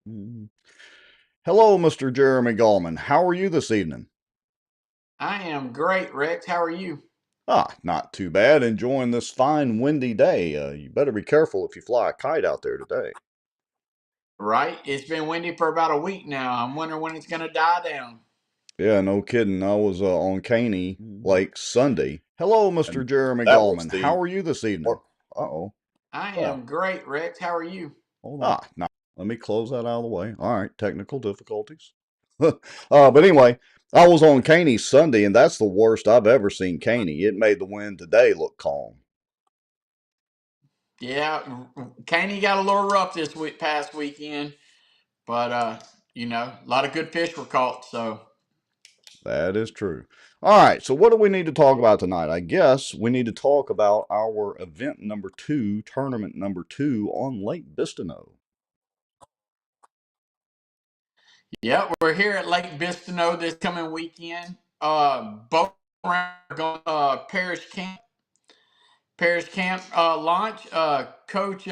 Mm. Hello, Mr. Jeremy Gallman. How are you this evening? I am great, Rex. How are you? Not too bad. Enjoying this fine windy day. You better be careful if you fly a kite out there today. Right? It's been windy for about a week now. I'm wondering when it's going to die down. Yeah, no kidding. I was on Caney Lake Sunday. Hello, Mr. And Jeremy that was Gallman. How the are you this evening? or Uh-oh. I yeah. am great, Rex. How are you? Hold on. Now, let me close that out of the way. All right, technical difficulties. But anyway, I was on Caney Sunday, and that's the worst I've ever seen Caney. It made the wind today look calm. Yeah, Caney got a little rough this past weekend, but a lot of good fish were caught. So That is true. All right, so what do we need to talk about tonight? I guess we need to talk about our event number two, tournament number two on Lake Bistineau. yeah, we're here at Lake Bistineau this coming weekend. Both rounds are going Parish Camp launch. Coach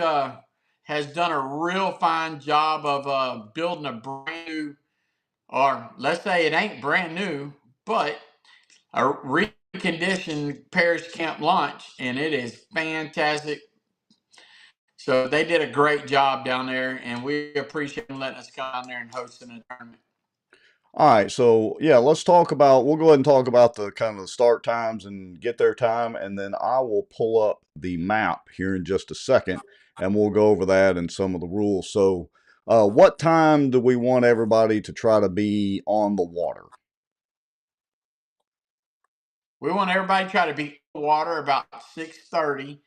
has done a real fine job of building a brand new, or let's say it ain't brand new, but a reconditioned Parish Camp launch, and it is fantastic. So they did a great job down there, and we appreciate them letting us come down there and hosting a tournament. All right, so yeah, we'll go ahead and talk about the kind of the start times and get their time, and then I will pull up the map here in just a second, and we'll go over that and some of the rules. So, what time do we want everybody to try to be on the water? We want everybody to try to be in the water about 6:30.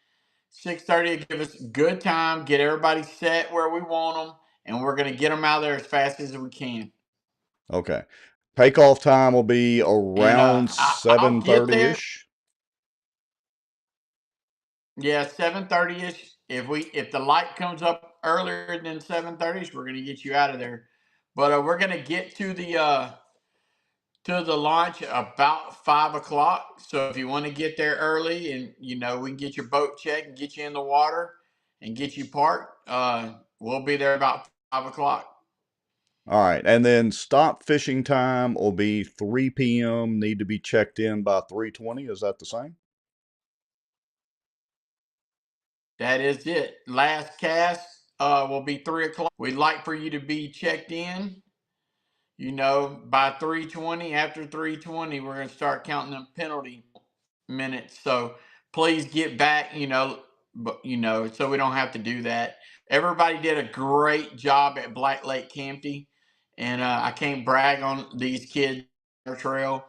6:30 to give us good time, get everybody set where we want them, and we're going to get them out of there as fast as we can. Okay. Takeoff time will be And around I'll get 7:30 there. ish. Yeah, 7:30 ish. If the light comes up earlier than 7:30, we're gonna get you out of there. But we're gonna get to the launch about 5 o'clock. So if you want to get there early, and we can get your boat checked and get you in the water and get you parked, we'll be there about 5 o'clock. All right, and then stop fishing time will be 3 p.m. Need to be checked in by 3:20. Is that the same? That is it. Last cast will be 3 o'clock. We'd like for you to be checked in, by 3:20. After 3:20, we're going to start counting them penalty minutes. So please get back, so we don't have to do that. Everybody did a great job at Black Lake Campty, and I can't brag on these kids on our trail.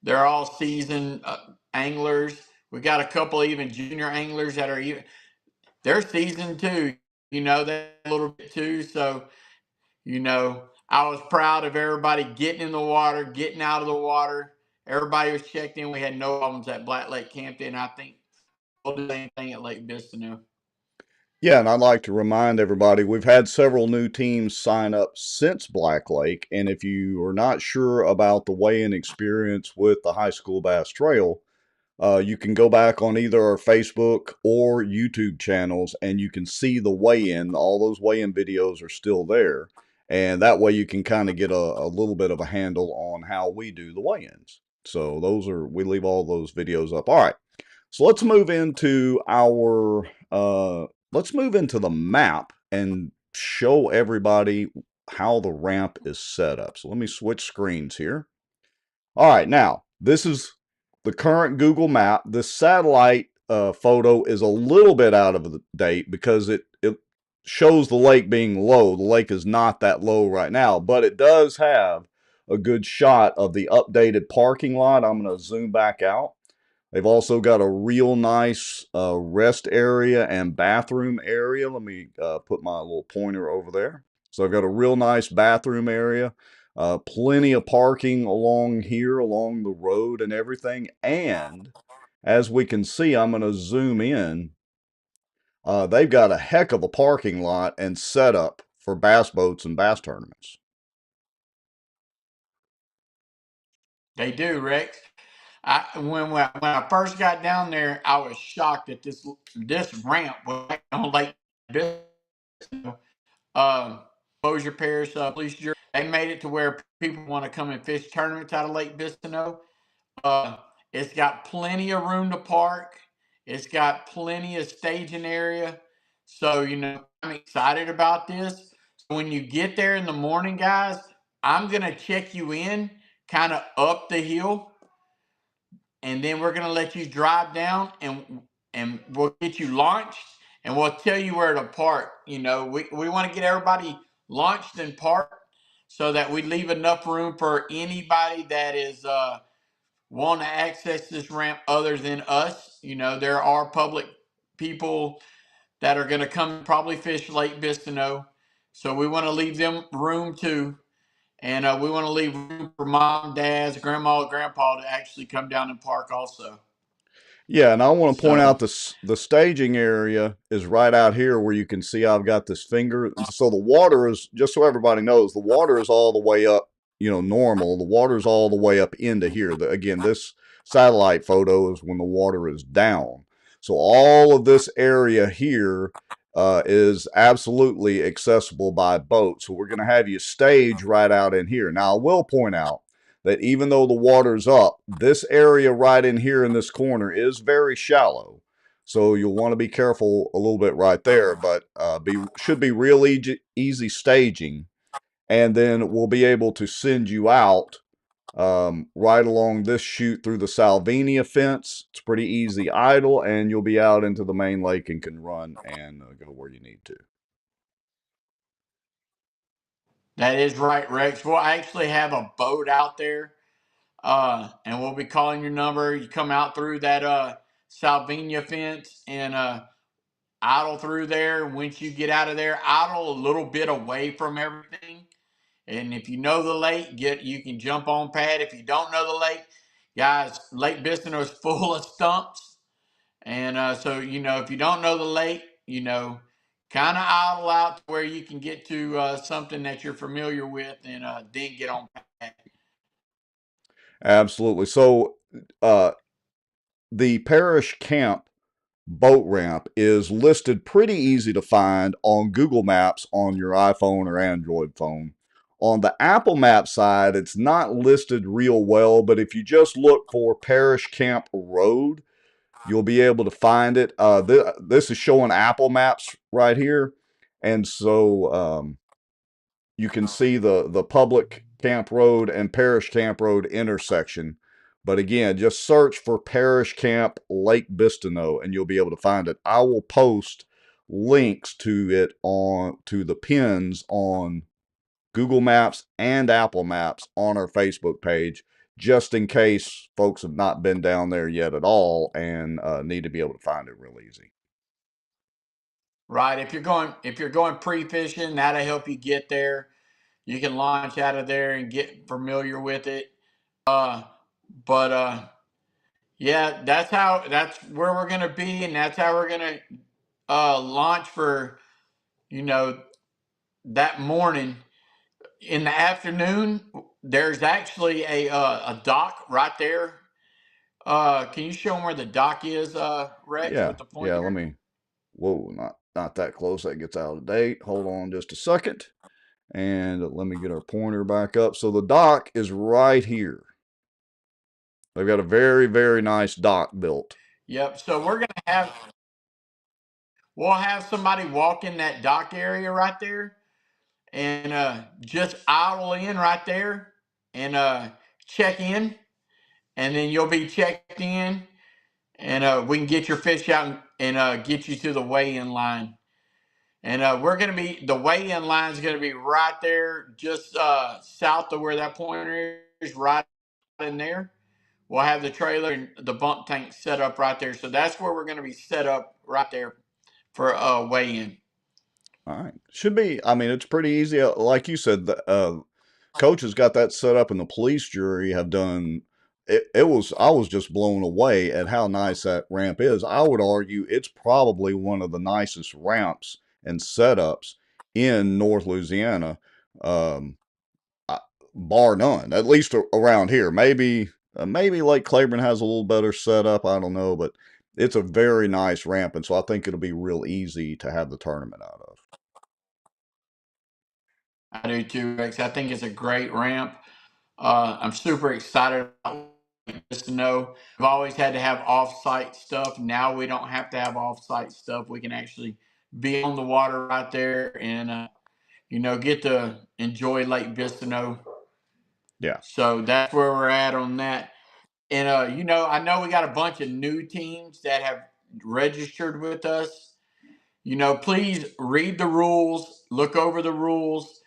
They're all seasoned anglers. We got a couple even junior anglers that are even they're seasoned too. They're a little bit too. So I was proud of everybody getting in the water, getting out of the water. Everybody was checked in. We had no problems at Black Lake Campton. I think we'll do the same thing at Lake Bistineau. Yeah, and I'd like to remind everybody we've had several new teams sign up since Black Lake, and if you are not sure about the weigh-in experience with the High School Bass Trail, you can go back on either our Facebook or YouTube channels and you can see the weigh-in. All those weigh-in videos are still there. And that way you can kind of get a little bit of a handle on how we do the weigh-ins. So we leave all those videos up. All right. So let's move into the map and show everybody how the ramp is set up. So let me switch screens here. All right, now this is the current Google map. This satellite photo is a little bit out of date because it shows the lake being low. The lake is not that low right now, but it does have a good shot of the updated parking lot. I'm going to zoom back out. They've also got a real nice rest area and bathroom area. Let me put my little pointer over there. So I've got a real nice bathroom area, plenty of parking along here, along the road and everything. And as we can see, I'm going to zoom in. They've got a heck of a parking lot and setup for bass boats and bass tournaments. They do, Rex. When I first got down there, I was shocked that this ramp was on Lake Bistineau. Um, Exposure Parish Police Jury. They made it to where people want to come and fish tournaments out of Lake Bistineau. Uh, it's got plenty of room to park. It's got plenty of staging area. So, I'm excited about this. So when you get there in the morning, guys, I'm going to check you in kind of up the hill, and then we're going to let you drive down, and we'll get you launched, and we'll tell you where to park. We want to get everybody launched and parked so that we leave enough room for anybody that is want to access this ramp other than us. There are public people that are going to come probably fish Lake Bistineau. So we want to leave them room too. And we want to leave room for mom, dads, grandma, grandpa to actually come down and park also. Yeah, and I want to point So, out the staging area is right out here where you can see I've got this finger. So the water is, just so everybody knows, the water is all the way up, normal. The water is all the way up into here. Again, this satellite photo is when the water is down. So all of this area here is absolutely accessible by boat. So we're going to have you stage right out in here. Now, I will point out that even though the water's up, this area right in here in this corner is very shallow. So you'll want to be careful a little bit right there, but should be real easy staging. And then we'll be able to send you out right along this chute through the Salvinia fence. It's pretty easy idle, and you'll be out into the main lake and can run and go where you need to. that is right, Rex. We'll actually have a boat out there, and we'll be calling your number. You come out through that Salvinia fence and idle through there. Once you get out of there, idle a little bit away from everything. And if you know the lake, you can jump on pad. If you don't know the lake, guys, Lake Bistineau is full of stumps. And so, if you don't know the lake, kind of idle out to where you can get to something that you're familiar with, and then get on pad. Absolutely. So uh, the parish camp boat ramp is listed pretty easy to find on Google Maps on your iPhone or Android phone. On the Apple Map side, it's not listed real well, but if you just look for Parish Camp Road, you'll be able to find it. This is showing Apple Maps right here, and so you can see the public camp road and parish camp road intersection. But again, just search for Parish Camp Lake Bistineau and you'll be able to find it. I will post links to it to the pins on Google Maps and Apple Maps on our Facebook page, just in case folks have not been down there yet at all and need to be able to find it real easy. Right. If you're going pre-fishing, that'll help you get there. You can launch out of there and get familiar with it. Uh, but yeah, that's where we're gonna be, and that's how we're gonna launch for you know that morning. In the afternoon, there's actually a dock right there. Can you show them where the dock is, Rex, Yeah, with the yeah, let pointer? me, whoa, not that close. That gets out of date. Hold on just a second. And let me get our pointer back up. So the dock is right here. They've got a very, very nice dock built. Yep. So we'll have somebody walk in that dock area right there, and just idle in right there, and check in, and then you'll be checked in, and we can get your fish out, and get you to the weigh-in line. And the weigh-in line is gonna be right there, just south of where that pointer is, right in there. We'll have the trailer and the bump tank set up right there. So that's where we're gonna be set up right there for weigh-in. All right. Should be, I mean, it's pretty easy. Like you said, the coach has got that set up and the police jury have done I was just blown away at how nice that ramp is. I would argue it's probably one of the nicest ramps and setups in North Louisiana. Um, bar none, at least around here. Maybe Lake Claiborne has a little better setup. I don't know, but it's a very nice ramp, and so I think it'll be real easy to have the tournament out of. I do too, Rex. I think it's a great ramp. I'm super excited about this to know. We've always had to have off-site stuff. Now we don't have to have off-site stuff. We can actually be on the water right there and get to enjoy Lake Bistineau. Yeah. So that's where we're at on that. And I know we got a bunch of new teams that have registered with us. Please read the rules, look over the rules.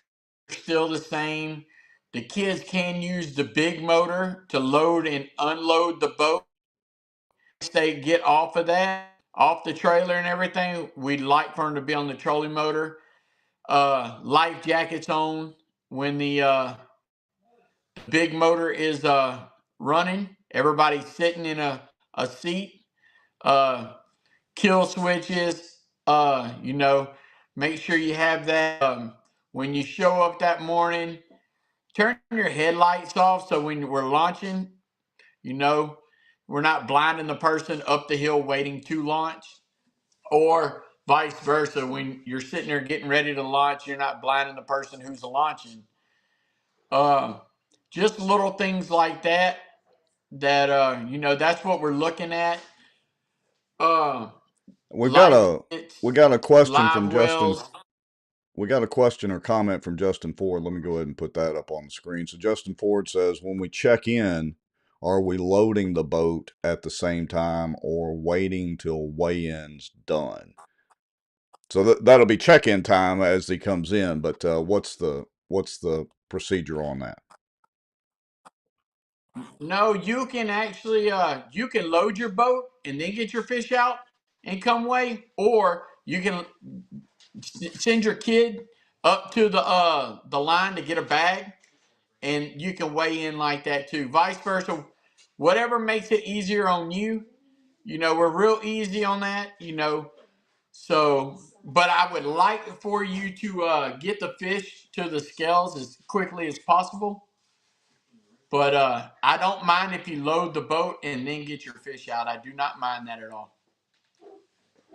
They're still the same. The kids can use the big motor to load and unload the boat. They get off of that, off the trailer and everything. We'd like for them to be on the trolling motor. Life jackets on when the big motor is running. Everybody's sitting in a seat. Uh, Kill switches. Make sure you have that. When you show up that morning, turn your headlights off so when we're launching, you know, we're not blinding the person up the hill waiting to launch, or vice versa. When you're sitting there getting ready to launch, you're not blinding the person who's launching. Uh, just little things like that. That's what we're looking at. Uh, We've got Light a kits, we got a question from live Justin. wells. We got a question or comment from Justin Ford. Let me go ahead and put that up on the screen. So Justin Ford says, when we check in, are we loading the boat at the same time or waiting till weigh-in's done? So that'll be check-in time as he comes in. But what's the procedure on that? No, you can actually you can load your boat and then get your fish out and come weigh, or you can send your kid up to the line to get a bag, and you can weigh in like that too. Vice versa, whatever makes it easier on you. We're real easy on that. So, but I would like for you to get the fish to the scales as quickly as possible. But I don't mind if you load the boat and then get your fish out. I do not mind that at all.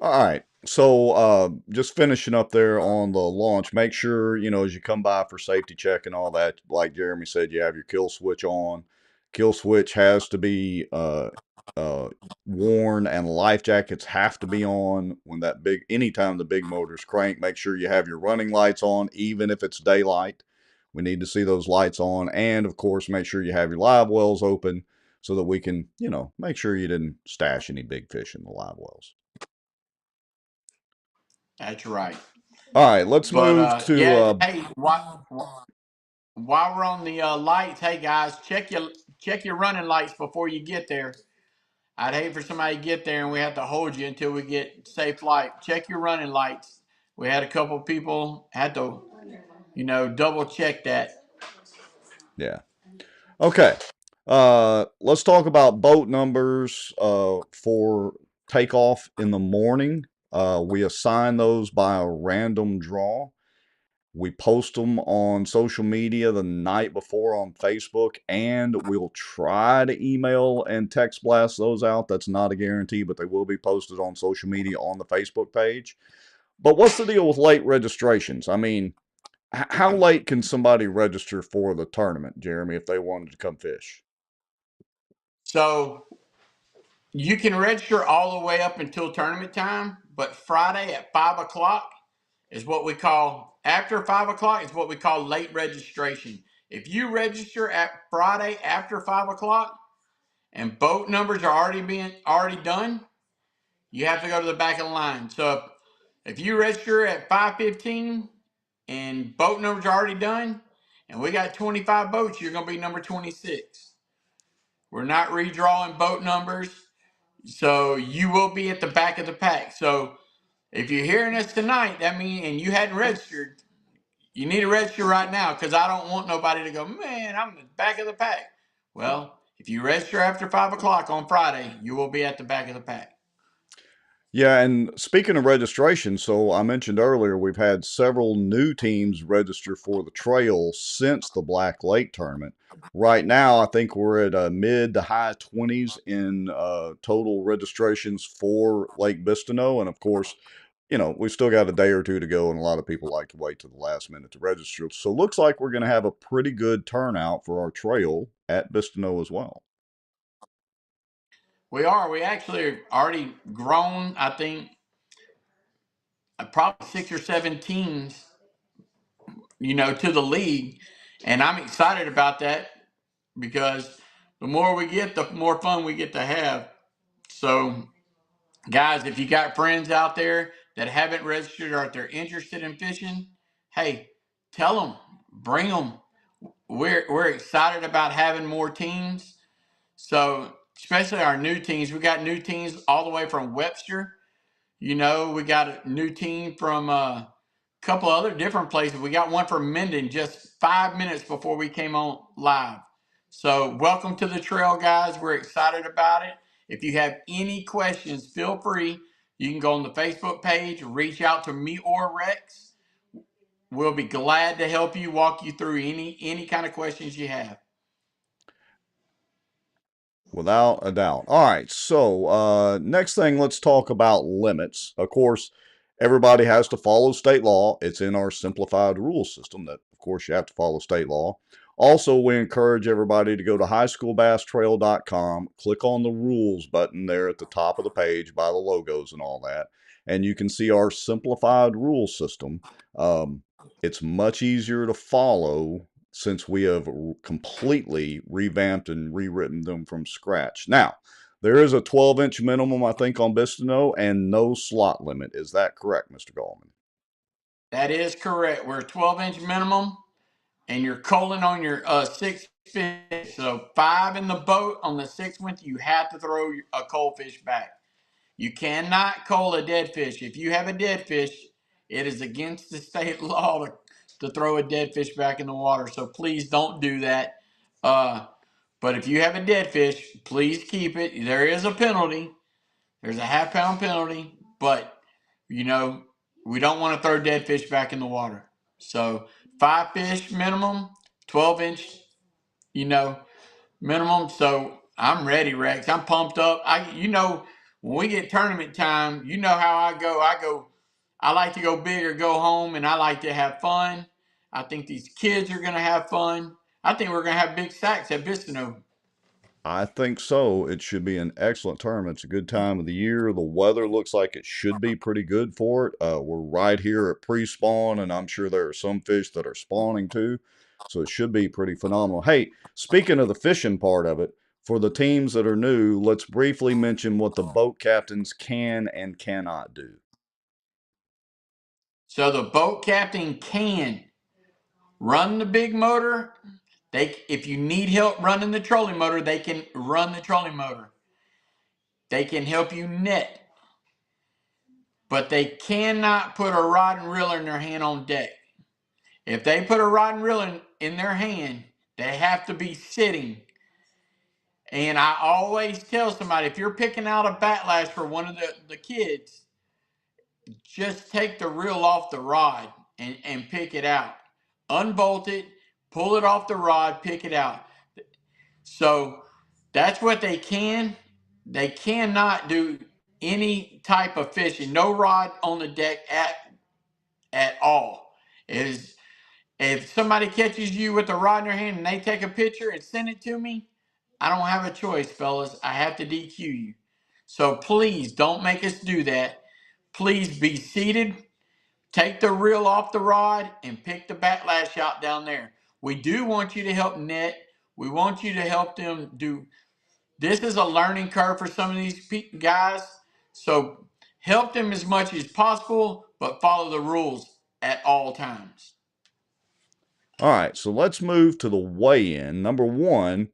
All right. So just finishing up there on the launch, make sure, as you come by for safety check and all that, like Jeremy said, you have your kill switch on. Kill switch has to be uh, worn, and life jackets have to be on when anytime the big motor's crank. Make sure you have your running lights on, even if it's daylight. We need to see those lights on. And of course, make sure you have your live wells open so that we can, make sure you didn't stash any big fish in the live wells. That's right. All right, let's But move to yeah, hey, while we're on the lights, hey guys, check your running lights before you get there. I'd hate for somebody to get there and we have to hold you until we get safe light. Check your running lights. We had a couple people had to, double check that. yeah. Okay. Let's talk about boat numbers for takeoff in the morning. We assign those by a random draw. We post them on social media the night before on Facebook, and we'll try to email and text blast those out. That's not a guarantee, but they will be posted on social media on the Facebook page. But what's the deal with late registrations? I mean, how late can somebody register for the tournament, Jeremy, if they wanted to come fish? So you can register all the way up until tournament time, but Friday at 5 o'clock is what we call, after 5 o'clock is what we call late registration. If you register at Friday after 5 o'clock and boat numbers are already done, you have to go to the back of the line. So if you register at 5:15 and boat numbers are already done, and we got 25 boats, you're going to be number 26. We're not redrawing boat numbers, so you will be at the back of the pack. So if you're hearing us tonight, that means, and you hadn't registered, you need to register right now, because I don't want nobody to go, man, I'm in the back of the pack. Well, if you register after 5 o'clock on Friday, you will be at the back of the pack. Yeah, and speaking of registration, so I mentioned earlier we've had several new teams register for the trail since the Black Lake tournament. Right now, I think we're at a mid to high 20s in total registrations for Lake Bistineau, and of course, we've still got a day or two to go, and a lot of people like to wait to the last minute to register. So looks like we're going to have a pretty good turnout for our trail at Bistineau as well. We are. We actually already grown, I think, probably 6 or 7 teams, to the league. And I'm excited about that because the more we get, the more fun we get to have. So, guys, if you got friends out there that haven't registered or if they're interested in fishing, hey, tell them, bring them. We're excited about having more teams. So, especially our new teams, we got new teams all the way from Webster. We got a new team from a couple other different places. We got one from Minden just 5 minutes before we came on live. So, welcome to the trail, guys. We're excited about it. If you have any questions, feel free. You can go on the Facebook page, reach out to me or Rex. We'll be glad to help you, walk you through any kind of questions you have. Without a doubt. All right, so next thing, let's talk about limits. Of course, everybody has to follow state law. It's in our simplified rule system that, of course, you have to follow state law. Also, we encourage everybody to go to highschoolbasstrail.com, click on the rules button there at the top of the page by the logos and all that, and you can see our simplified rule system. It's much easier to follow since we have completely revamped and rewritten them from scratch. Now, there is a 12-inch minimum, I think, on Bistineau and no slot limit. Is that correct, Mr. Gallman? That is correct. We're 12-inch minimum, and you're culling on your 6 fish. So 5 in the boat. On the 6th one, you have to throw a cold fish back. You cannot cull a dead fish. If you have a dead fish, it is against the state law to throw a dead fish back in the water. So please don't do that. But if you have a dead fish, please keep it. There is a penalty. There's a half-pound penalty, but we don't want to throw dead fish back in the water. So 5 fish minimum, 12-inch, you know, minimum. So I'm ready, Rex. I'm pumped up. When we get tournament time, you know how I go. I like to go big or go home, and I like to have fun. I think these kids are gonna have fun. I think we're gonna have big sacks at Bistineau. I think so. It should be an excellent tournament. It's a good time of the year. The weather looks like it should be pretty good for it. We're right here at pre-spawn, and I'm sure there are some fish that are spawning too. So it should be pretty phenomenal. Hey, speaking of the fishing part of it, for the teams that are new, let's briefly mention what the boat captains can and cannot do. So the boat captain can run the big motor. If you need help running the trolling motor, they can run the trolling motor. They can help you net, but they cannot put a rod and reel in their hand on deck. If they put a rod and reel in their hand, they have to be sitting. And I always tell somebody, if you're picking out a backlash for one of the kids, just take the reel off the rod and pick it out. Unbolt it, pull it off the rod, pick it out. So that's what they can. They cannot do any type of fishing. No rod on the deck at all. Is if somebody catches you with a rod in their hand and they take a picture and send it to me, I don't have a choice, fellas. I have to DQ you. So please don't make us do that. Please be seated. Take the reel off the rod and pick the backlash out down there. We do want you to help net. We want you to help them do. This is a learning curve for some of these guys. So help them as much as possible, but follow the rules at all times. All right, so let's move to the weigh-in. Number one,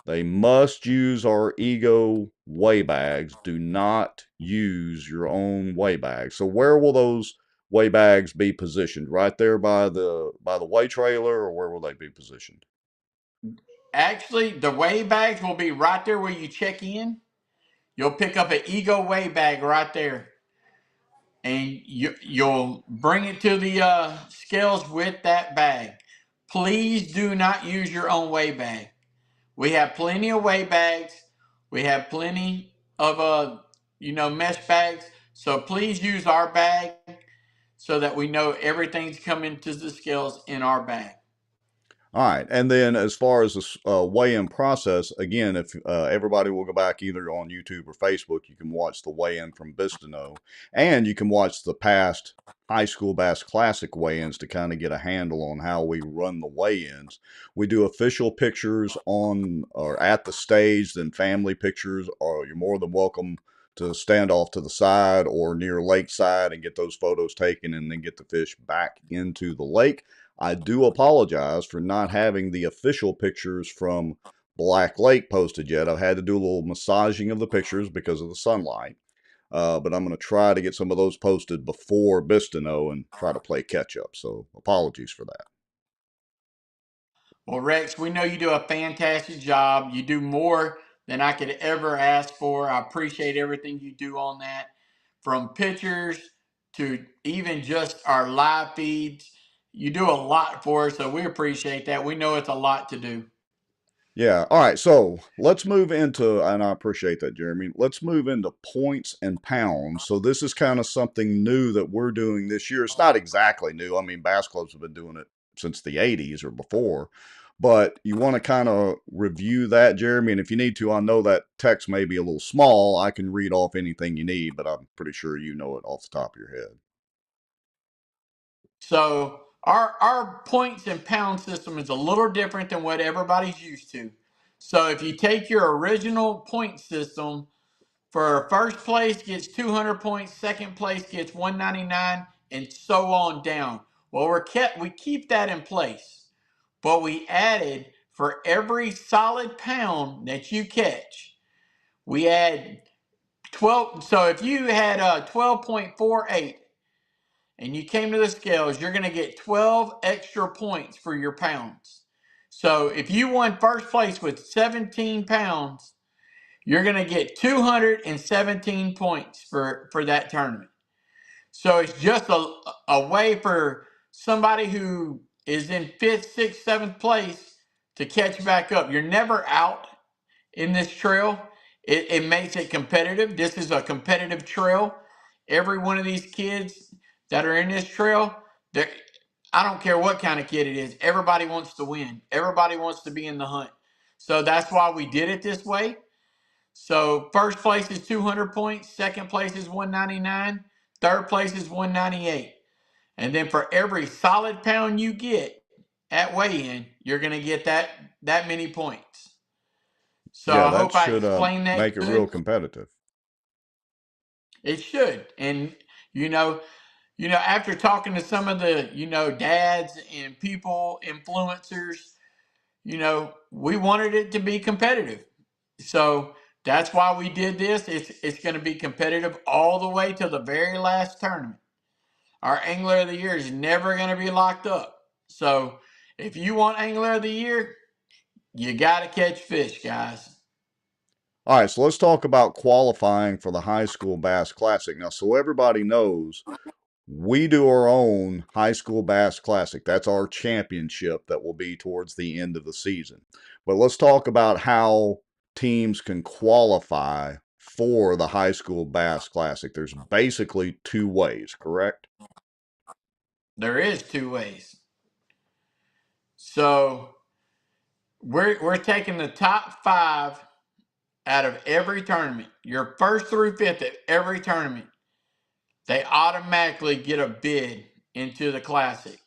they must use our Ego weigh bags. Do not use your own weigh bags. So where will those weigh bags be positioned? Right there by the weigh trailer, or where will they be positioned? Actually, the weigh bags will be right there where you check in. You'll pick up an Ego weigh bag right there, and you'll bring it to the scales with that bag. Please do not use your own weigh bag. We have plenty of weigh bags. We have plenty of mesh bags. So please use our bag so that we know everything's coming to the scales in our bag. All right, and then as far as the weigh-in process, again, if everybody will go back either on YouTube or Facebook, you can watch the weigh-in from Bistineau, and you can watch the past High School Bass Classic weigh-ins to kind of get a handle on how we run the weigh-ins. We do official pictures on or at the stage, then family pictures, or you're more than welcome to stand off to the side or near lakeside and get those photos taken and then get the fish back into the lake. I do apologize for not having the official pictures from Black Lake posted yet. I've had to do a little massaging of the pictures because of the sunlight. But I'm going to try to get some of those posted before Bistineau and try to play catch up. So apologies for that. Well, Rex, we know you do a fantastic job. You do more than I could ever ask for. I appreciate everything you do on that, from pictures to even just our live feeds. You do a lot for us, so we appreciate that. We know it's a lot to do. Yeah. All right. So let's move into, and I appreciate that, Jeremy. Let's move into points and pounds. So this is kind of something new that we're doing this year. It's not exactly new. I mean, bass clubs have been doing it since the 80s or before, but you want to kind of review that, Jeremy. And if you need to, I know that text may be a little small. I can read off anything you need, but I'm pretty sure you know it off the top of your head. So our points and pound system is a little different than what everybody's used to. So if you take your original point system, for first place gets 200 points, second place gets 199, and so on down. Well, we keep that in place, but we added for every solid pound that you catch, we add 12. So if you had 12.48 and you came to the scales, you're going to get 12 extra points for your pounds. So if you won first place with 17 pounds, you're going to get 217 points for that tournament. So it's just a way for somebody who is in fifth, sixth, seventh place to catch back up. You're never out in this trail. It makes it competitive. This is a competitive trail. Every one of these kids that are in this trail, I don't care what kind of kid it is, everybody wants to win. Everybody wants to be in the hunt. So that's why we did it this way. So first place is 200 points, second place is 199, third place is 198. And then for every solid pound you get at weigh-in, you're going to get that many points. So Yeah, I that hope I should explained make that it real good. competitive. It should. And you know, after talking to some of the, dads and people, influencers, we wanted it to be competitive. So that's why we did this. It's going to be competitive all the way to the very last tournament. Our Angler of the Year is never going to be locked up. So if you want Angler of the Year, you got to catch fish, guys. All right, so let's talk about qualifying for the High School Bass Classic. Now, so everybody knows, we do our own High School Bass Classic. That's our championship that will be towards the end of the season. But let's talk about how teams can qualify for the High School Bass Classic. There's basically two ways, correct? There is two ways. So we're taking the top 5 out of every tournament. Your first through fifth at every tournament, they automatically get a bid into the classic.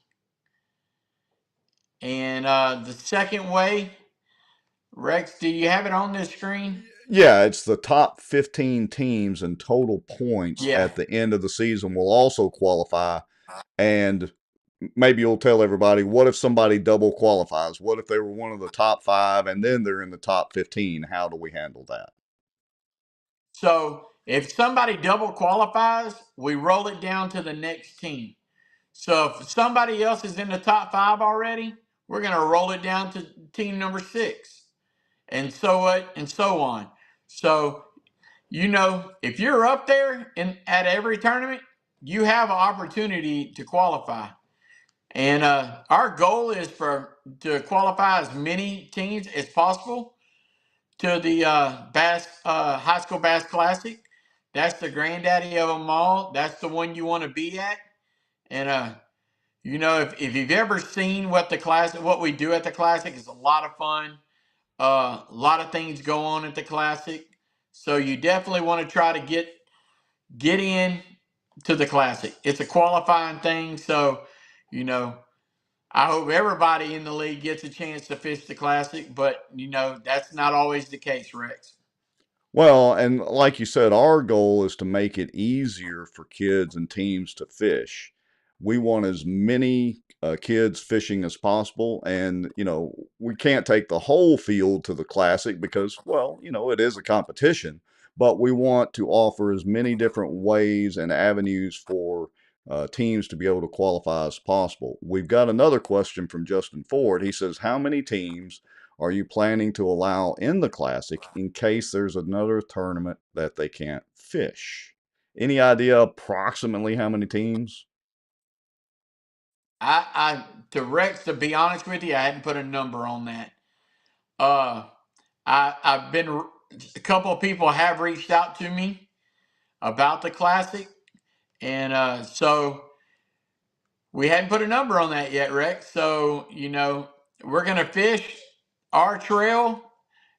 And the second way, Rex, do you have it on this screen? Yeah, it's the top 15 teams and total points Yeah. at the end of the season will also qualify. And maybe you'll tell everybody, what if somebody double qualifies? What if they were one of the top 5 and then they're in the top 15? How do we handle that? So if somebody double qualifies, we roll it down to the next team. So if somebody else is in the top 5 already, we're going to roll it down to team number 6, and so on. So if you're up there at every tournament, you have an opportunity to qualify. And our goal is to qualify as many teams as possible to the High School Bass Classic. That's the granddaddy of them all. That's the one you want to be at. And you know, if you've ever seen what we do at the classic, is a lot of fun. A lot of things go on at the classic, so you definitely want to try to get in to the classic. It's a qualifying thing, so you know, I hope everybody in the league gets a chance to fish the classic, but you know, that's not always the case, Rex. Well, and like you said, our goal is to make it easier for kids and teams to fish. We want as many kids fishing as possible. And, we can't take the whole field to the Classic because, well, it is a competition, but we want to offer as many different ways and avenues for teams to be able to qualify as possible. We've got another question from Justin Ford. He says, how many teams are you planning to allow in the Classic in case there's another tournament that they can't fish? Any idea approximately how many teams? To Rex, to be honest with you, I hadn't put a number on that. Uh, I've been a couple of people have reached out to me about the classic, and so we hadn't put a number on that yet, Rex. So you know, we're gonna fish our trail,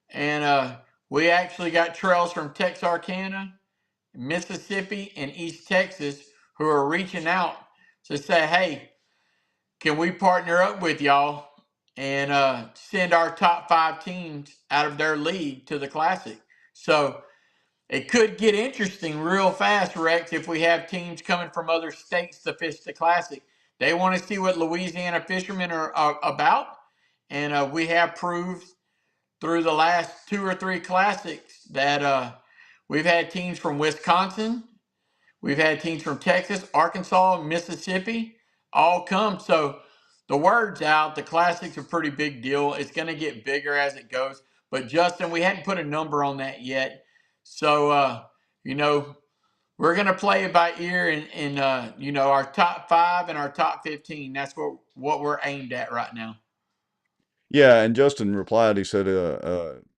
and we actually got trails from Texarkana, Mississippi, and East Texas who are reaching out to say, hey, can we partner up with y'all and send our top 5 teams out of their league to the Classic? So it could get interesting real fast, Rex, if we have teams coming from other states to fish the Classic. They want to see what Louisiana fishermen are about. And we have proved through the last 2 or 3 Classics that we've had teams from Wisconsin, we've had teams from Texas, Arkansas, Mississippi all come. So the word's out. The Classic's a pretty big deal. It's going to get bigger as it goes. But Justin, we hadn't put a number on that yet. So, you know, we're going to play it by ear and you know, our top 5 and our top 15. That's what we're aimed at right now. Yeah, and Justin replied, he said,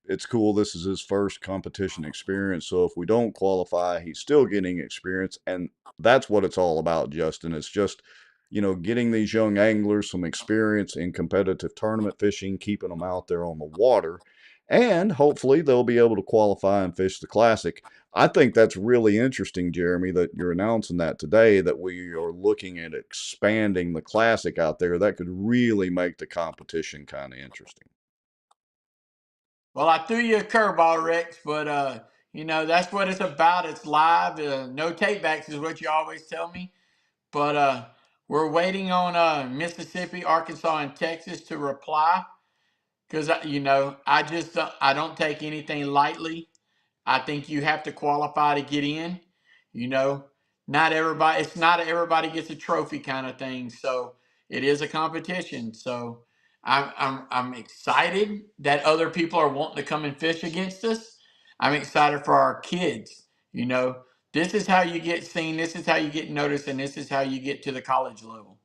it's cool. This is his first competition experience. So if we don't qualify, he's still getting experience. And that's what it's all about, Justin. It's just, getting these young anglers some experience in competitive tournament fishing, keeping them out there on the water. And hopefully they'll be able to qualify and fish the Classic. I think that's really interesting, Jeremy, that you're announcing that today, that we are looking at expanding the Classic out there. That could really make the competition kind of interesting. Well, I threw you a curveball, Rex, but you know, that's what it's about. It's live. No takebacks is what you always tell me. But we're waiting on Mississippi, Arkansas, and Texas to reply because you know, I don't take anything lightly. I think you have to qualify to get in. You know, not everybody. It's not everybody gets a trophy kind of thing. So it is a competition. So I'm excited that other people are wanting to come and fish against us. I'm excited for our kids. You know, this is how you get seen. This is how you get noticed, and this is how you get to the college level.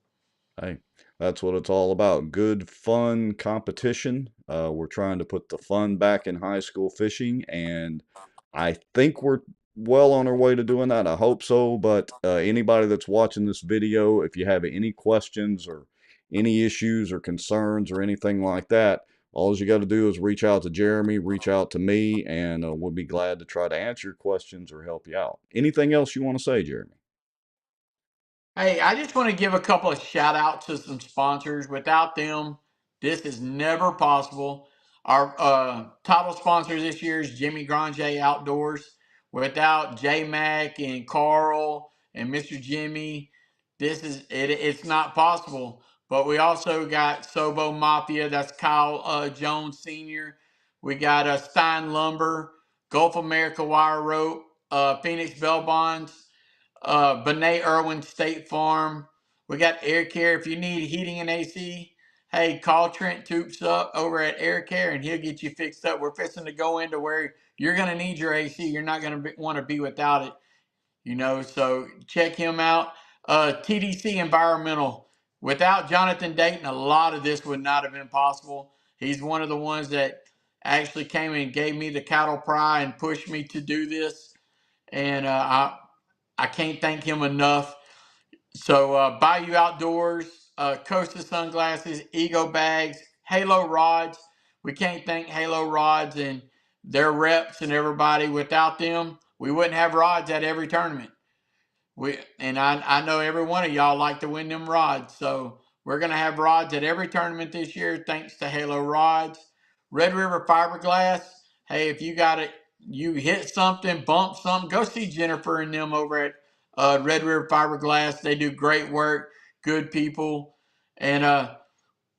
Hey, that's what it's all about. Good, fun competition. We're trying to put the fun back in high school fishing, and I think we're well on our way to doing that. I hope so. But anybody that's watching this video, if you have any questions or any issues or concerns or anything like that, all you got to do is reach out to Jeremy, reach out to me, and we'll be glad to try to answer your questions or help you out. Anything else you want to say, Jeremy? Hey, I just want to give a couple of shout outs to some sponsors. Without them, this is never possible. Our title sponsor this year is Jimmy Grange Outdoors. Without J Mac and Carl and Mr. Jimmy, it's not possible. But we also got Sobo Mafia, that's Kyle Jones Sr. We got Stein Lumber, Gulf America Wire Rope, Phoenix Bell Bonds, Benet Irwin State Farm. We got Air Care. If you need heating and AC, hey, call Trent Toops up over at Air Care and he'll get you fixed up. We're fixing to go into where you're going to need your AC. You're not going to want to be without it, you know, so check him out. TDC Environmental. Without Jonathan Dayton, a lot of this would not have been possible. He's one of the ones that actually came and gave me the cattle pry and pushed me to do this. and I can't thank him enough. So Bayou Outdoors, Costa sunglasses, Ego bags, Halo rods. We can't thank Halo rods and their reps and everybody. Without them, we wouldn't have rods at every tournament. I know every one of y'all like to win them rods, so we're gonna have rods at every tournament this year, thanks to Halo Rods. Red River Fiberglass. Hey, if you got it, you hit something, bump something, go see Jennifer and them over at Red River Fiberglass. They do great work, good people, and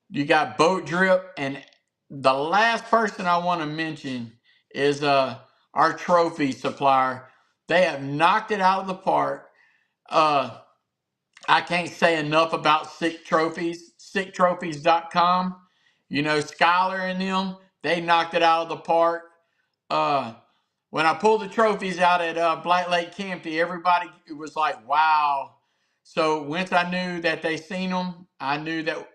you got Boat Drip. And the last person I want to mention is our trophy supplier. They have knocked it out of the park. uh, I can't say enough about Sick Trophies, sicktrophies.com. You know, Skylar and them, they knocked it out of the park. Uh, when I pulled the trophies out at Black Lake Campy, everybody was like, wow. So once I knew that they seen them, I knew that,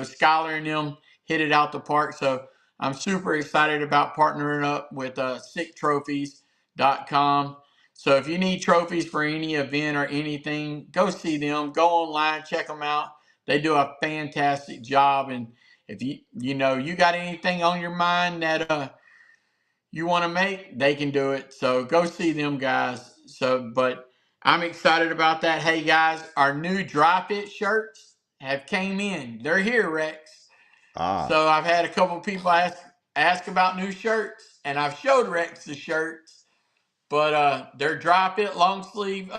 Skylar and them hit it out the park. So I'm super excited about partnering up with sicktrophies.com. So if you need trophies for any event or anything, go see them. Go online, check them out. They do a fantastic job. And if you got anything on your mind that you want to make, they can do it. So go see them guys. But I'm excited about that. Hey guys, our new dry fit shirts have came in. They're here, Rex. Ah, So I've had a couple people ask about new shirts, and I've showed Rex the shirts. But they're dry fit long sleeve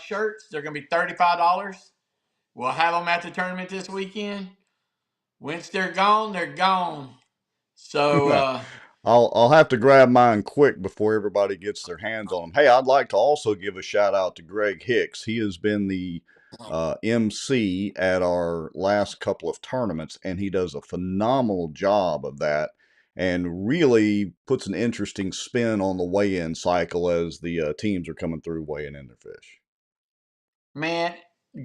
shirts. They're gonna be $35. We'll have them at the tournament this weekend. Once they're gone, they're gone. So I'll have to grab mine quick before everybody gets their hands on them. Hey, I'd like to also give a shout out to Greg Hicks. He has been the MC at our last couple of tournaments, and he does a phenomenal job of that, and really puts an interesting spin on the weigh-in cycle as the teams are coming through weighing in their fish. man,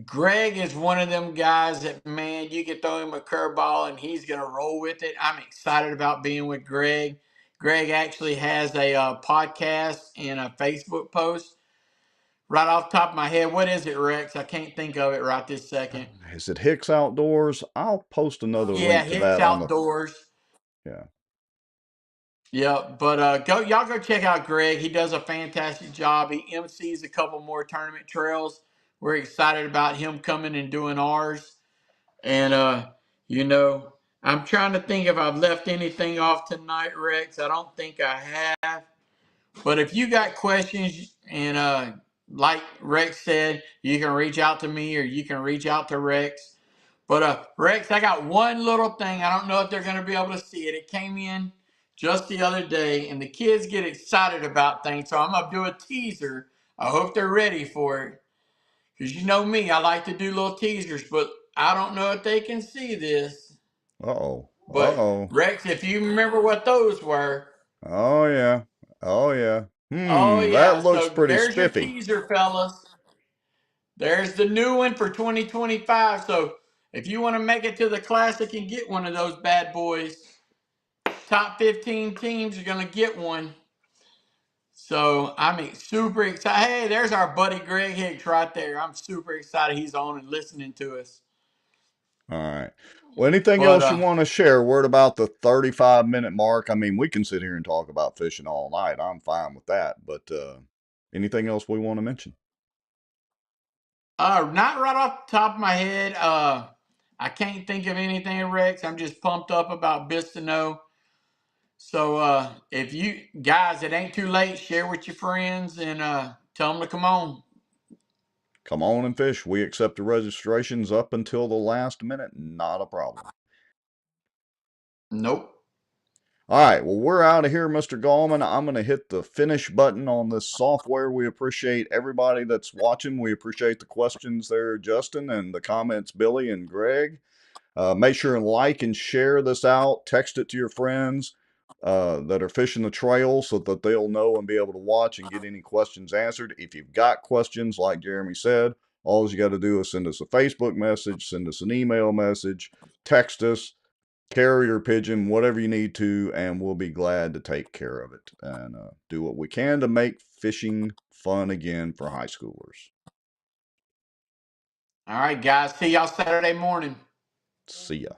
Greg is one of them guys that, man, you can throw him a curveball and he's going to roll with it. I'm excited about being with Greg. Greg actually has a podcast and a Facebook post. Right off the top of my head, what is it, Rex? I can't think of it right this second. Is it Hicks Outdoors? I'll post another Yeah, link to Hicks that on the Outdoors. yeah. Yeah, but go check out Greg. He does a fantastic job. He MCs a couple more tournament trails. We're excited about him coming and doing ours. And you know, I'm trying to think if I've left anything off tonight, Rex. I don't think I have. But if you got questions, and like Rex said, you can reach out to me or you can reach out to Rex. But Rex, I got one little thing. I don't know if they're going to be able to see it. It came in just the other day, and the kids get excited about things. So I'm going to do a teaser. I hope they're ready for it. Because you know me, I like to do little teasers, but I don't know if they can see this. Uh-oh. But Uh-oh. Rex, if you remember what those were, Oh yeah. Oh yeah. oh That yeah. looks So pretty there's your spiffy. teaser, fellas. There's the new one for 2025. So if you want to make it to the classic and get one of those bad boys, top 15 teams are going to get one. So I'm super excited. Hey, there's our buddy Greg Hicks right there. I'm super excited he's on and listening to us. All right. Well, anything But else you want to share? Word about the 35-minute mark? I mean, we can sit here and talk about fishing all night. I'm fine with that. But anything else we want to mention? not right off the top of my head. I can't think of anything, Rex. I'm just pumped up about Bistineau. So if you guys, it ain't too late. Share with your friends and tell them to come on. Come on and fish. We accept the registrations up until the last minute. Not a problem. Nope. All right, well, we're out of here, Mr. Gallman. I'm going to hit the finish button on this software. We appreciate everybody that's watching. We appreciate the questions there, Justin, and the comments, Billy and Greg. Make sure and like and share this out. Text it to your friends that are fishing the trail so that they'll know and be able to watch and get any questions answered. If you've got questions, like Jeremy said, all you got to do is send us a Facebook message, send us an email message, text us, carrier pigeon, whatever you need to, and we'll be glad to take care of it and do what we can to make fishing fun again for high schoolers. All right, guys. See y'all Saturday morning. See ya.